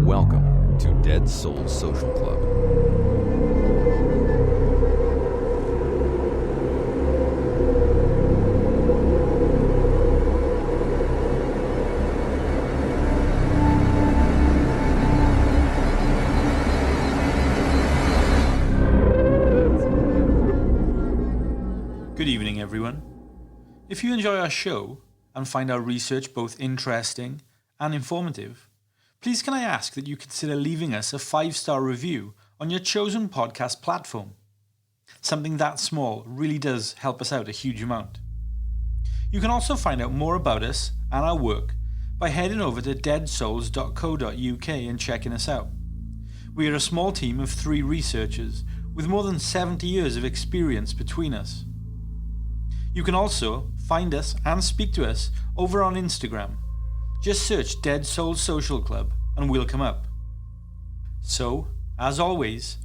Welcome to Dead Souls Social Club. Good evening, everyone. If you enjoy our show and find our research both interesting and informative, please can I ask that you consider leaving us a 5-star review on your chosen podcast platform. Something that small really does help us out a huge amount. You can also find out more about us and our work by heading over to deadsouls.co.uk and checking us out. We are a small team of 3 researchers with more than 70 years of experience between us. You can also find us and speak to us over on Instagram. Just search Dead Souls Social Club and we'll come up. So, as always,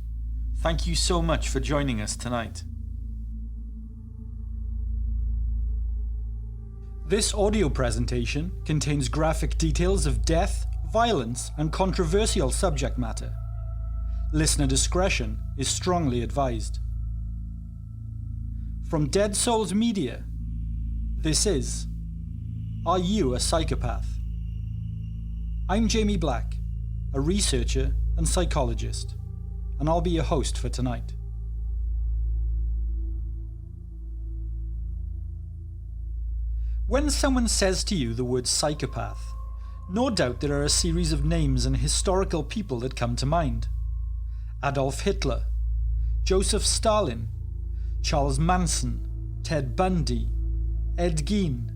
thank you so much for joining us tonight. This audio presentation contains graphic details of death, violence, and controversial subject matter. Listener discretion is strongly advised. From Dead Souls Media, this is Are You a Psychopath? I'm Jamie Black, a researcher and psychologist, and I'll be your host for tonight. When someone says to you the word psychopath, no doubt there are a series of names and historical people that come to mind. Adolf Hitler, Joseph Stalin, Charles Manson, Ted Bundy, Ed Gein,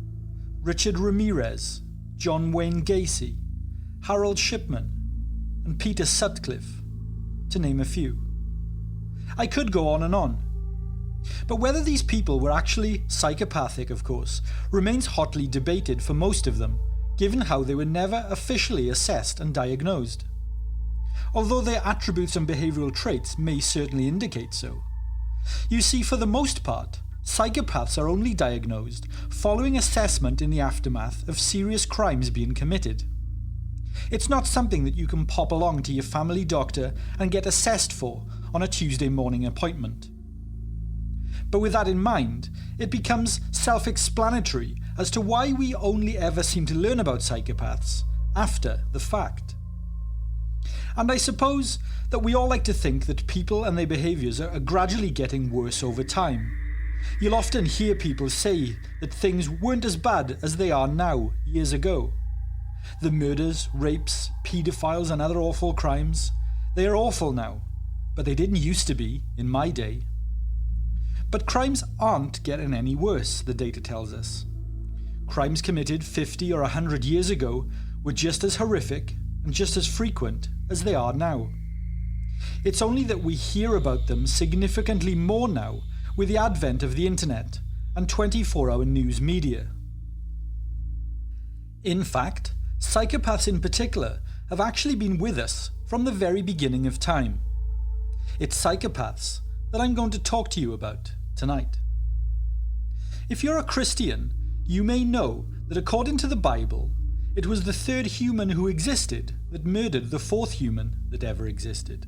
Richard Ramirez, John Wayne Gacy, Harold Shipman, and Peter Sutcliffe, to name a few. I could go on and on. But whether these people were actually psychopathic, of course, remains hotly debated for most of them, given how they were never officially assessed and diagnosed. Although their attributes and behavioural traits may certainly indicate so. You see, for the most part, psychopaths are only diagnosed following assessment in the aftermath of serious crimes being committed. It's not something that you can pop along to your family doctor and get assessed for on a Tuesday morning appointment. But with that in mind, it becomes self-explanatory as to why we only ever seem to learn about psychopaths after the fact. And I suppose that we all like to think that people and their behaviours are gradually getting worse over time. You'll often hear people say that things weren't as bad as they are now, years ago. The murders, rapes, paedophiles and other awful crimes, they are awful now, but they didn't used to be in my day. But crimes aren't getting any worse, the data tells us. Crimes committed 50 or 100 years ago were just as horrific and just as frequent as they are now. It's only that we hear about them significantly more now with the advent of the internet and 24-hour news media. In fact, psychopaths in particular have actually been with us from the very beginning of time. It's psychopaths that I'm going to talk to you about tonight. If you're a Christian, you may know that according to the Bible, it was the 3rd human who existed that murdered the 4th human that ever existed.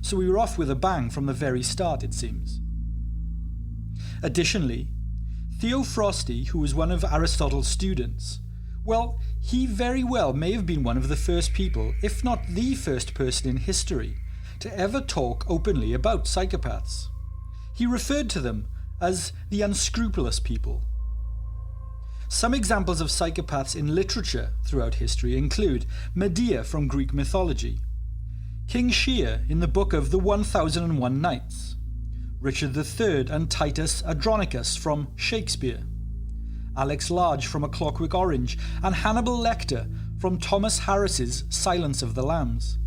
So we were off with a bang from the very start, it seems. Additionally, Theophrastus, who was one of Aristotle's students, well, he very well may have been one of the first people, if not the first person in history, to ever talk openly about psychopaths. He referred to them as the unscrupulous people. Some examples of psychopaths in literature throughout history include Medea from Greek mythology, King Lear in the book of the 1001 Nights, Richard III and Titus Andronicus from Shakespeare, Alex Large from A Clockwork Orange, and Hannibal Lecter from Thomas Harris's Silence of the Lambs.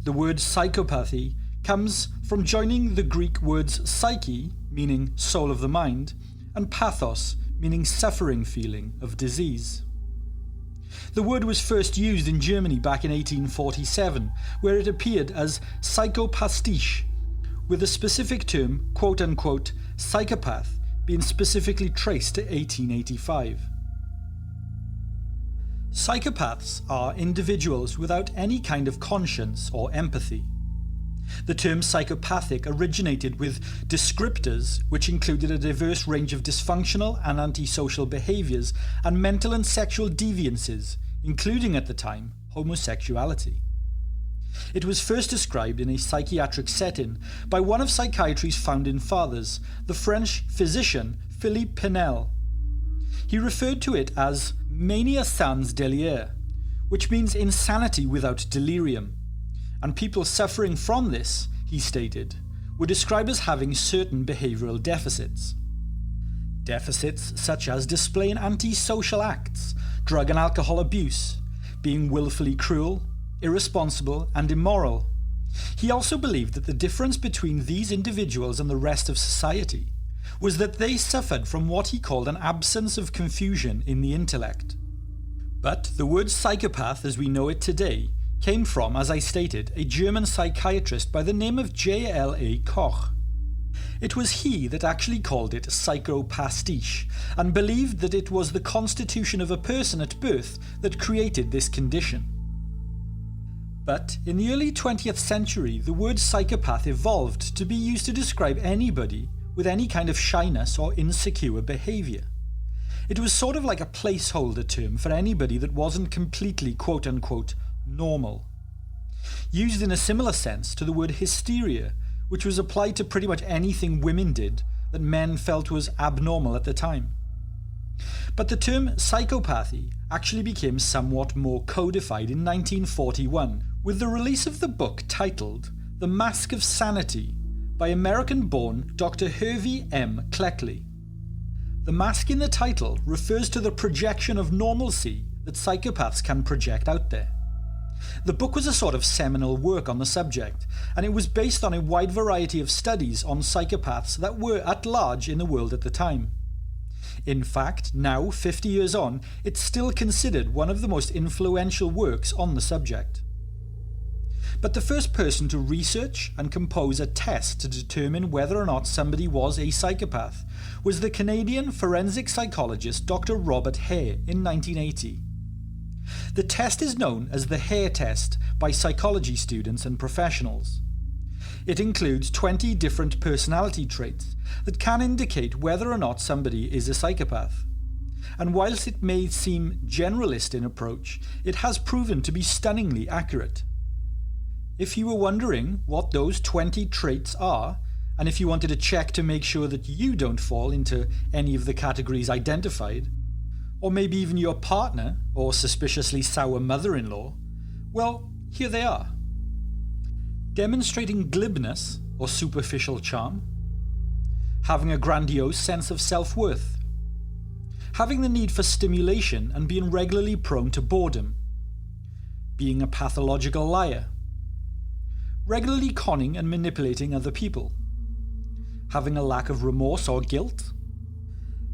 The word psychopathy comes from joining the Greek words psyche, meaning soul of the mind, and pathos, meaning suffering feeling of disease. The word was first used in Germany back in 1847, where it appeared as psychopathstisch, with the specific term, quote-unquote, psychopath, being specifically traced to 1885. Psychopaths are individuals without any kind of conscience or empathy. The term psychopathic originated with descriptors which included a diverse range of dysfunctional and antisocial behaviours and mental and sexual deviances, including at the time homosexuality. It was first described in a psychiatric setting by one of psychiatry's founding fathers, the French physician Philippe Pinel. He referred to it as mania sans délire, which means insanity without delirium, and people suffering from this, he stated, were described as having certain behavioural deficits. Deficits such as displaying antisocial acts, drug and alcohol abuse, being willfully cruel, irresponsible and immoral. He also believed that the difference between these individuals and the rest of society was that they suffered from what he called an absence of confusion in the intellect. But the word psychopath as we know it today came from, as I stated, a German psychiatrist by the name of J.L.A. Koch. It was he that actually called it psychopastiche and believed that it was the constitution of a person at birth that created this condition. But in the early 20th century, the word psychopath evolved to be used to describe anybody with any kind of shyness or insecure behaviour. It was sort of like a placeholder term for anybody that wasn't completely quote-unquote normal. Used in a similar sense to the word hysteria, which was applied to pretty much anything women did that men felt was abnormal at the time. But the term psychopathy actually became somewhat more codified in 1941 with the release of the book titled The Mask of Sanity by American-born Dr. Hervey M. Cleckley. The mask in the title refers to the projection of normalcy that psychopaths can project out there. The book was a sort of seminal work on the subject, and it was based on a wide variety of studies on psychopaths that were at large in the world at the time. In fact, now, 50 years on, it's still considered one of the most influential works on the subject. But the first person to research and compose a test to determine whether or not somebody was a psychopath was the Canadian forensic psychologist Dr. Robert Hare in 1980. The test is known as the Hare test by psychology students and professionals. It includes 20 different personality traits that can indicate whether or not somebody is a psychopath. And whilst it may seem generalist in approach, it has proven to be stunningly accurate. If you were wondering what those 20 traits are, and if you wanted to check to make sure that you don't fall into any of the categories identified, or maybe even your partner or suspiciously sour mother-in-law, well, here they are. Demonstrating glibness or superficial charm, having a grandiose sense of self-worth, having the need for stimulation and being regularly prone to boredom, being a pathological liar, regularly conning and manipulating other people, having a lack of remorse or guilt,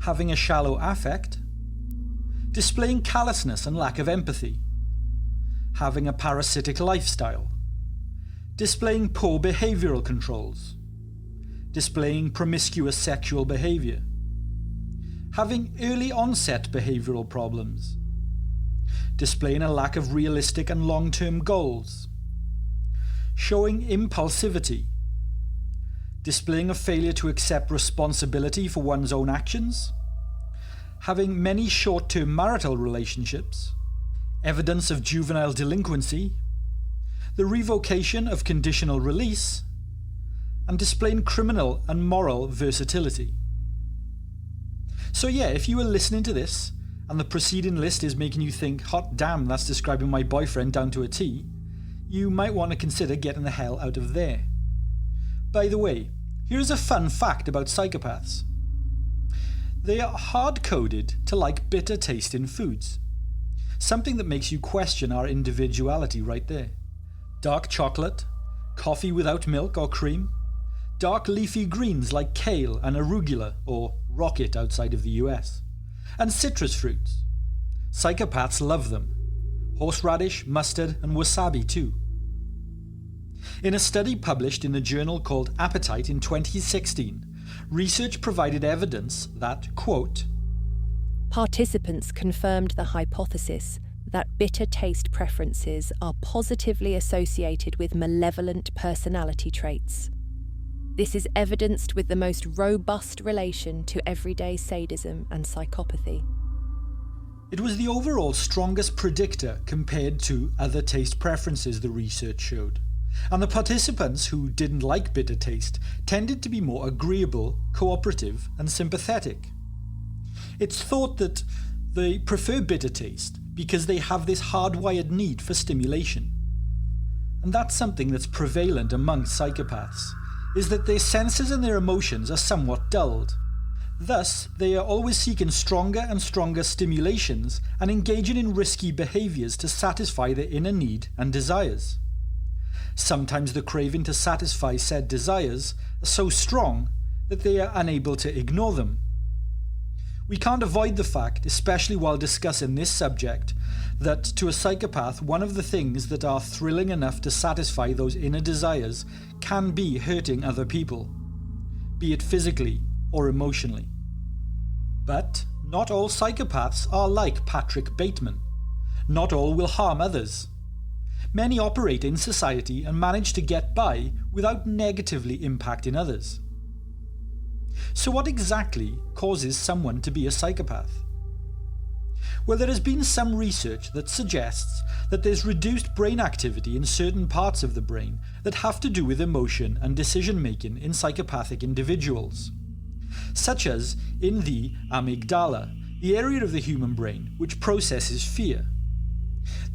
having a shallow affect, displaying callousness and lack of empathy, having a parasitic lifestyle, displaying poor behavioural controls, displaying promiscuous sexual behaviour, having early onset behavioural problems, displaying a lack of realistic and long-term goals, showing impulsivity, displaying a failure to accept responsibility for one's own actions, having many short-term marital relationships, evidence of juvenile delinquency, the revocation of conditional release, and displaying criminal and moral versatility. So yeah, if you were listening to this, and the preceding list is making you think, hot damn, that's describing my boyfriend down to a T, you might want to consider getting the hell out of there. By the way, here's a fun fact about psychopaths. They are hard-coded to like bitter taste in foods. Something that makes you question our individuality right there. Dark chocolate, coffee without milk or cream, dark leafy greens like kale and arugula, or rocket outside of the US, and citrus fruits. Psychopaths love them. Horseradish, mustard, and wasabi too. In a study published in the journal called Appetite in 2016, research provided evidence that, quote, participants confirmed the hypothesis that bitter taste preferences are positively associated with malevolent personality traits. This is evidenced with the most robust relation to everyday sadism and psychopathy. It was the overall strongest predictor compared to other taste preferences, the research showed. And the participants who didn't like bitter taste tended to be more agreeable, cooperative, and sympathetic. It's thought that they prefer bitter taste because they have this hardwired need for stimulation. And that's something that's prevalent among psychopaths, is that their senses and their emotions are somewhat dulled. Thus, they are always seeking stronger and stronger stimulations and engaging in risky behaviours to satisfy their inner need and desires. Sometimes the craving to satisfy said desires are so strong that they are unable to ignore them. We can't avoid the fact, especially while discussing this subject, that to a psychopath one of the things that are thrilling enough to satisfy those inner desires can be hurting other people, be it physically or emotionally. But not all psychopaths are like Patrick Bateman. Not all will harm others. Many operate in society and manage to get by without negatively impacting others. So what exactly causes someone to be a psychopath? Well, there has been some research that suggests that there's reduced brain activity in certain parts of the brain that have to do with emotion and decision making in psychopathic individuals, such as in the amygdala, the area of the human brain which processes fear.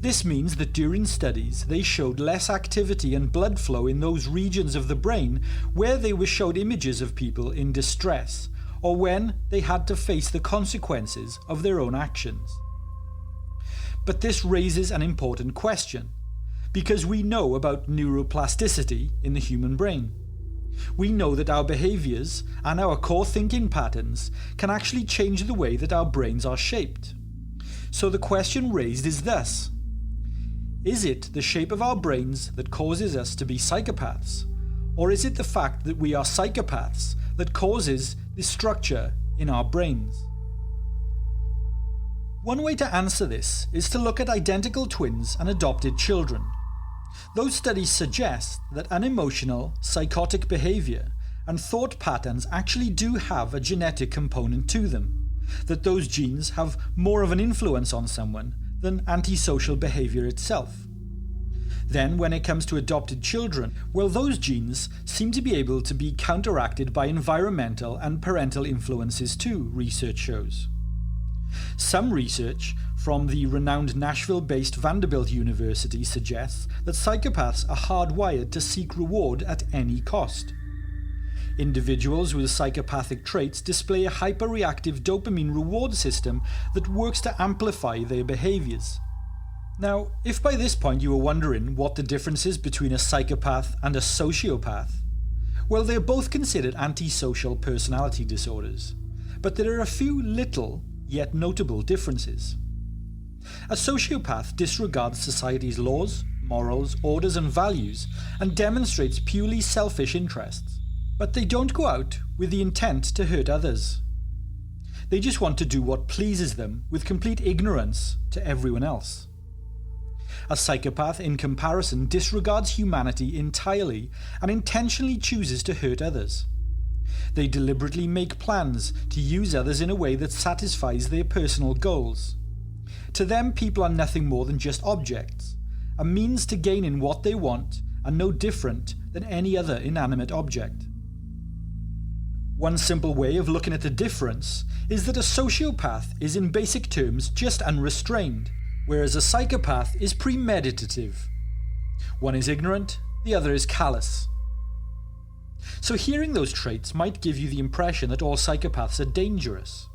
This means that during studies they showed less activity and blood flow in those regions of the brain where they were showed images of people in distress or when they had to face the consequences of their own actions. But this raises an important question, because we know about neuroplasticity in the human brain. We know that our behaviours and our core thinking patterns can actually change the way that our brains are shaped. So the question raised is thus: is it the shape of our brains that causes us to be psychopaths? Or is it the fact that we are psychopaths that causes the structure in our brains? One way to answer this is to look at identical twins and adopted children. Those studies suggest that unemotional, psychotic behaviour and thought patterns actually do have a genetic component to them, that those genes have more of an influence on someone than antisocial behaviour itself. Then, when it comes to adopted children, well, those genes seem to be able to be counteracted by environmental and parental influences too, research shows. Some research from the renowned Nashville-based Vanderbilt University suggests that psychopaths are hardwired to seek reward at any cost. Individuals with psychopathic traits display a hyperreactive dopamine reward system that works to amplify their behaviours. Now, if by this point you were wondering what the difference is between a psychopath and a sociopath, well, they're both considered antisocial personality disorders, but there are a few little yet notable differences. A sociopath disregards society's laws, morals, orders and values and demonstrates purely selfish interests, but they don't go out with the intent to hurt others. They just want to do what pleases them with complete ignorance to everyone else. A psychopath, in comparison, disregards humanity entirely and intentionally chooses to hurt others. They deliberately make plans to use others in a way that satisfies their personal goals. To them, people are nothing more than just objects, a means to gaining what they want and no different than any other inanimate object. One simple way of looking at the difference is that a sociopath is in basic terms just unrestrained, whereas a psychopath is premeditative. One is ignorant, the other is callous. So hearing those traits might give you the impression that all psychopaths are dangerous.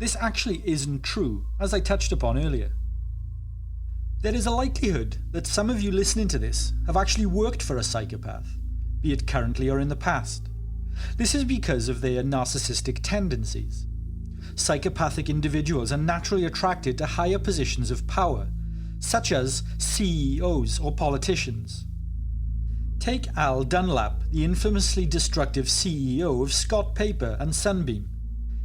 This actually isn't true, as I touched upon earlier. There is a likelihood that some of you listening to this have actually worked for a psychopath, be it currently or in the past. This is because of their narcissistic tendencies. Psychopathic individuals are naturally attracted to higher positions of power, such as CEOs or politicians. Take Al Dunlap, the infamously destructive CEO of Scott Paper and Sunbeam.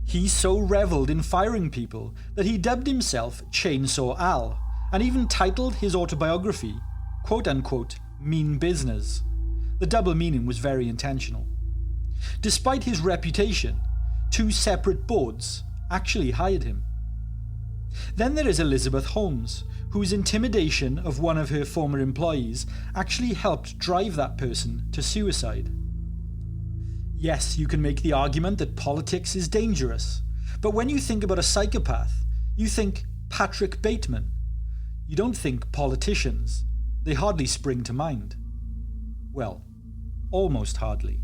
He so revelled in firing people that he dubbed himself Chainsaw Al, and even titled his autobiography, quote-unquote, Mean Business. The double meaning was very intentional. Despite his reputation, 2 separate boards actually hired him. Then there is Elizabeth Holmes, whose intimidation of one of her former employees actually helped drive that person to suicide. Yes, you can make the argument that politics is dangerous, but when you think about a psychopath, you think Patrick Bateman. You don't think politicians. They hardly spring to mind. Well, almost hardly.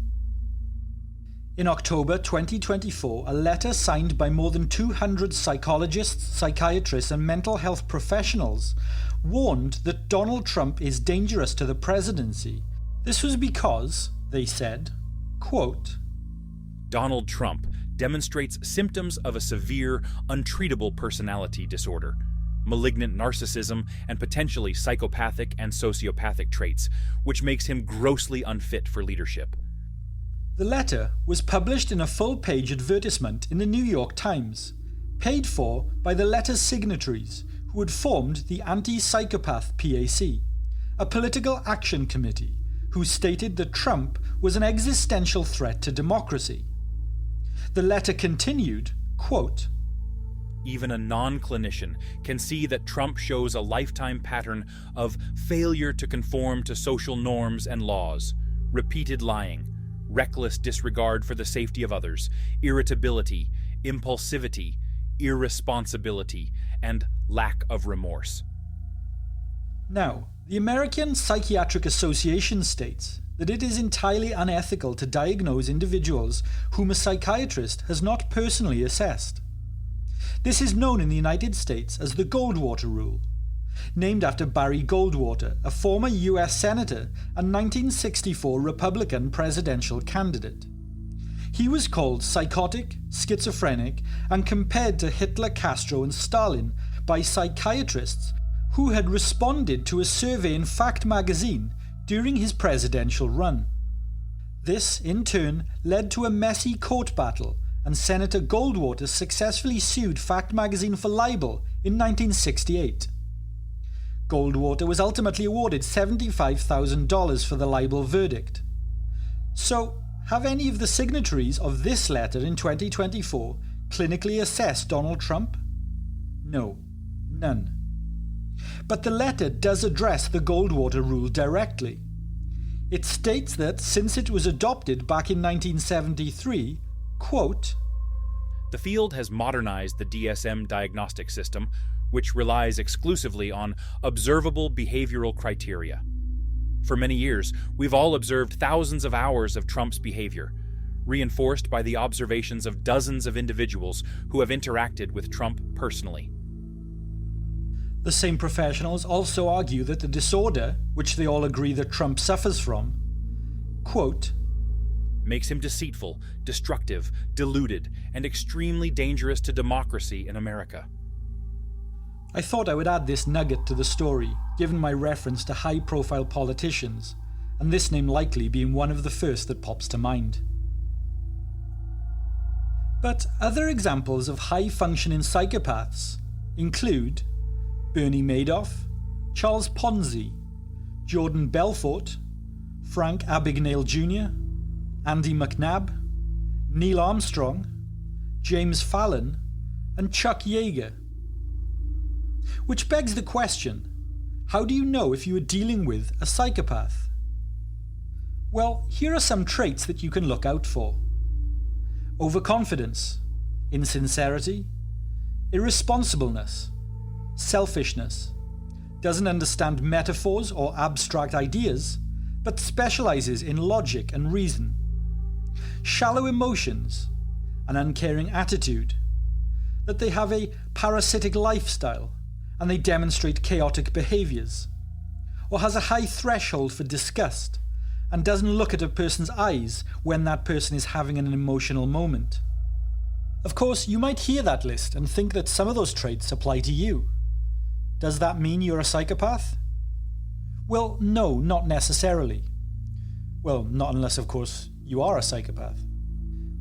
In October 2024, a letter signed by more than 200 psychologists, psychiatrists, and mental health professionals warned that Donald Trump is dangerous to the presidency. This was because, they said, quote, Donald Trump demonstrates symptoms of a severe, untreatable personality disorder, malignant narcissism, and potentially psychopathic and sociopathic traits, which makes him grossly unfit for leadership. The letter was published in a full-page advertisement in the New York Times, paid for by the letter's signatories, who had formed the Anti-Psychopath PAC, a political action committee, who stated that Trump was an existential threat to democracy. The letter continued, quote, Even a non-clinician can see that Trump shows a lifetime pattern of failure to conform to social norms and laws, repeated lying, reckless disregard for the safety of others, irritability, impulsivity, irresponsibility, and lack of remorse. Now, the American Psychiatric Association states that it is entirely unethical to diagnose individuals whom a psychiatrist has not personally assessed. This is known in the United States as the Goldwater Rule, named after Barry Goldwater, a former US Senator and 1964 Republican presidential candidate. He was called psychotic, schizophrenic, and compared to Hitler, Castro, and Stalin by psychiatrists who had responded to a survey in Fact magazine during his presidential run. This, in turn, led to a messy court battle, and Senator Goldwater successfully sued Fact magazine for libel in 1968. Goldwater was ultimately awarded $75,000 for the libel verdict. So, have any of the signatories of this letter in 2024 clinically assessed Donald Trump? No, none. But the letter does address the Goldwater Rule directly. It states that since it was adopted back in 1973, quote, The field has modernized the DSM diagnostic system, which relies exclusively on observable behavioral criteria. For many years, we've all observed thousands of hours of Trump's behavior, reinforced by the observations of dozens of individuals who have interacted with Trump personally. The same professionals also argue that the disorder, which they all agree that Trump suffers from, quote, makes him deceitful, destructive, deluded, and extremely dangerous to democracy in America. I thought I would add this nugget to the story, given my reference to high-profile politicians, and this name likely being one of the first that pops to mind. But other examples of high-functioning psychopaths include Bernie Madoff, Charles Ponzi, Jordan Belfort, Frank Abagnale Jr., Andy McNabb, Neil Armstrong, James Fallon, and Chuck Yeager. Which begs the question, how do you know if you are dealing with a psychopath? Well, here are some traits that you can look out for. Overconfidence, insincerity, irresponsibleness, selfishness, doesn't understand metaphors or abstract ideas, but specializes in logic and reason, shallow emotions, an uncaring attitude, that they have a parasitic lifestyle and they demonstrate chaotic behaviors, or has a high threshold for disgust and doesn't look at a person's eyes when that person is having an emotional moment. Of course, you might hear that list and think that some of those traits apply to you. Does that mean you're a psychopath? Well, no, not necessarily. Well, not unless, of course, you are a psychopath.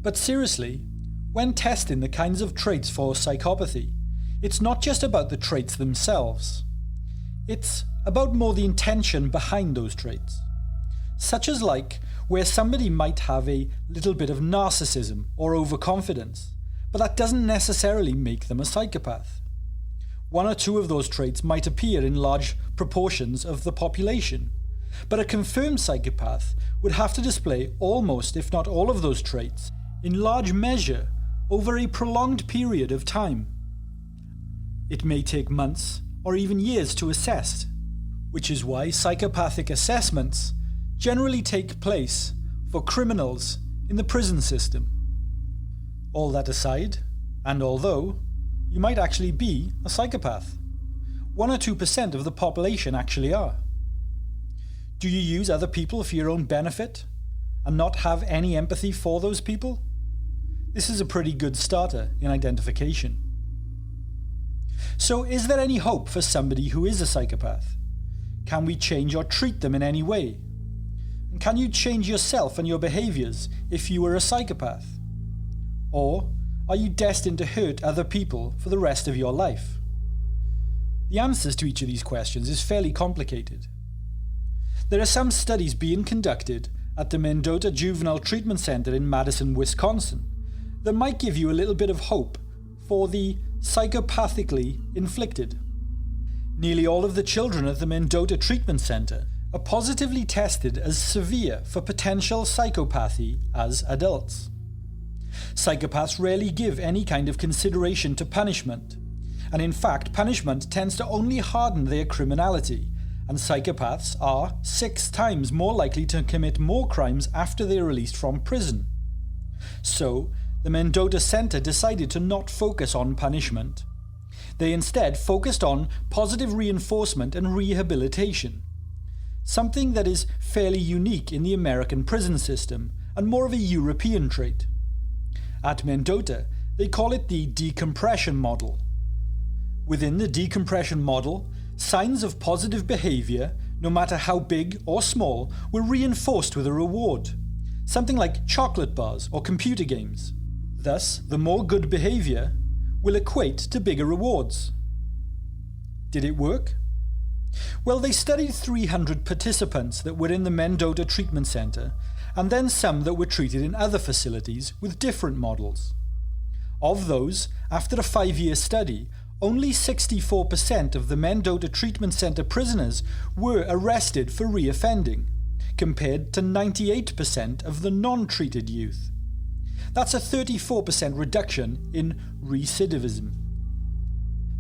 But seriously, when testing the kinds of traits for psychopathy, it's not just about the traits themselves. It's about more the intention behind those traits. Such as like where somebody might have a little bit of narcissism or overconfidence, but that doesn't necessarily make them a psychopath. One or two of those traits might appear in large proportions of the population, but a confirmed psychopath would have to display almost, if not all of those traits, in large measure over a prolonged period of time. It may take months or even years to assess, which is why psychopathic assessments generally take place for criminals in the prison system. All that aside, and although you might actually be a psychopath, 1 or 2% of the population actually are. Do you use other people for your own benefit and not have any empathy for those people? This is a pretty good starter in identification. So is there any hope for somebody who is a psychopath? Can we change or treat them in any way? And can you change yourself and your behaviours if you were a psychopath? Or are you destined to hurt other people for the rest of your life? The answers to each of these questions is fairly complicated. There are some studies being conducted at the Mendota Juvenile Treatment Center in Madison, Wisconsin, that might give you a little bit of hope for the psychopathically inflicted. Nearly all of the children at the Mendota Treatment Center are positively tested as severe for potential psychopathy as adults. Psychopaths rarely give any kind of consideration to punishment, and in fact punishment tends to only harden their criminality, and psychopaths are 6 times more likely to commit more crimes after they are released from prison. So, the Mendota Center decided to not focus on punishment. They instead focused on positive reinforcement and rehabilitation, something that is fairly unique in the American prison system and more of a European trait. At Mendota, they call it the decompression model. Within the decompression model, signs of positive behaviour, no matter how big or small, were reinforced with a reward, something like chocolate bars or computer games. Thus, the more good behaviour will equate to bigger rewards. Did it work? Well, they studied 300 participants that were in the Mendota Treatment Center, and then some that were treated in other facilities with different models. Of those, after a 5-year study, only 64% of the Mendota Treatment Center prisoners were arrested for reoffending, compared to 98% of the non-treated youth. That's a 34% reduction in recidivism.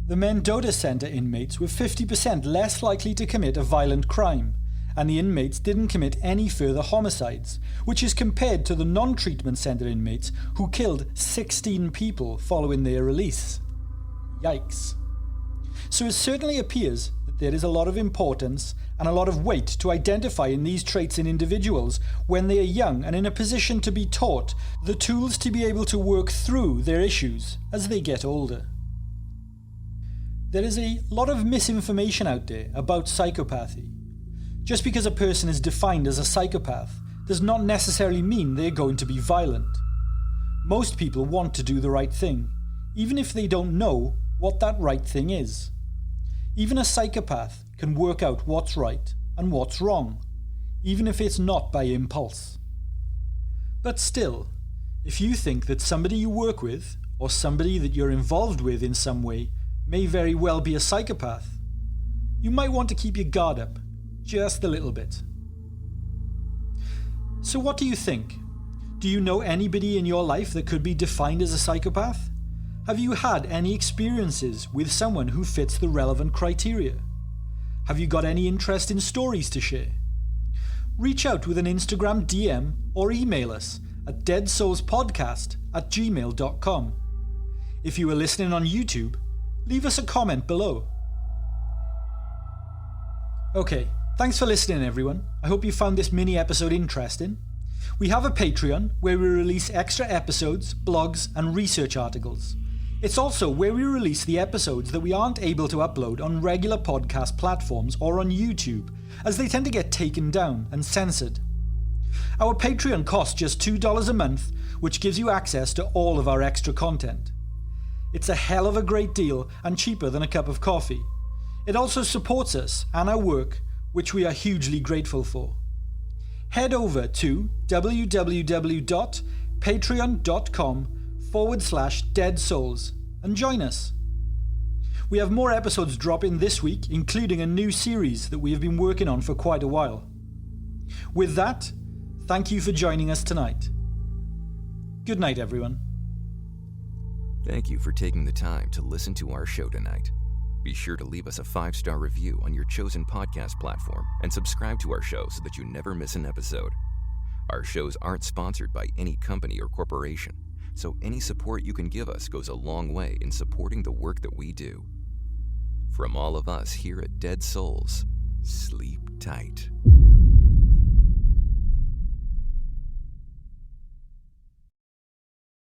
The Mendota Center inmates were 50% less likely to commit a violent crime, and the inmates didn't commit any further homicides, which is compared to the non-treatment center inmates who killed 16 people following their release. Yikes. So it certainly appears that there is a lot of importance and a lot of weight to identify in these traits in individuals when they are young and in a position to be taught the tools to be able to work through their issues as they get older. There is a lot of misinformation out there about psychopathy. Just because a person is defined as a psychopath does not necessarily mean they're going to be violent. Most people want to do the right thing, even if they don't know what that right thing is. Even a psychopath can work out what's right and what's wrong, even if it's not by impulse. But still, if you think that somebody you work with, or somebody that you're involved with in some way, may very well be a psychopath, you might want to keep your guard up just a little bit. So what do you think? Do you know anybody in your life that could be defined as a psychopath? Have you had any experiences with someone who fits the relevant criteria? Have you got any interest in stories to share? Reach out with an Instagram DM or email us at deadsoulspodcast@gmail.com. If you are listening on YouTube, leave us a comment below. Okay, thanks for listening everyone. I hope you found this mini episode interesting. We have a Patreon where we release extra episodes, blogs and research articles. It's also where we release the episodes that we aren't able to upload on regular podcast platforms or on YouTube, as they tend to get taken down and censored. Our Patreon costs just $2 a month, which gives you access to all of our extra content. It's a hell of a great deal and cheaper than a cup of coffee. It also supports us and our work, which we are hugely grateful for. Head over to www.patreon.com/deadsouls and join us. We have more episodes dropping this week, including a new series that we have been working on for quite a while. With that, thank you for joining us tonight. Good night, everyone. Thank you for taking the time to listen to our show tonight. Be sure to leave us a 5-star review on your chosen podcast platform and subscribe to our show so that you never miss an episode. Our shows aren't sponsored by any company or corporation, so any support you can give us goes a long way in supporting the work that we do. From all of us here at Dead Souls, sleep tight.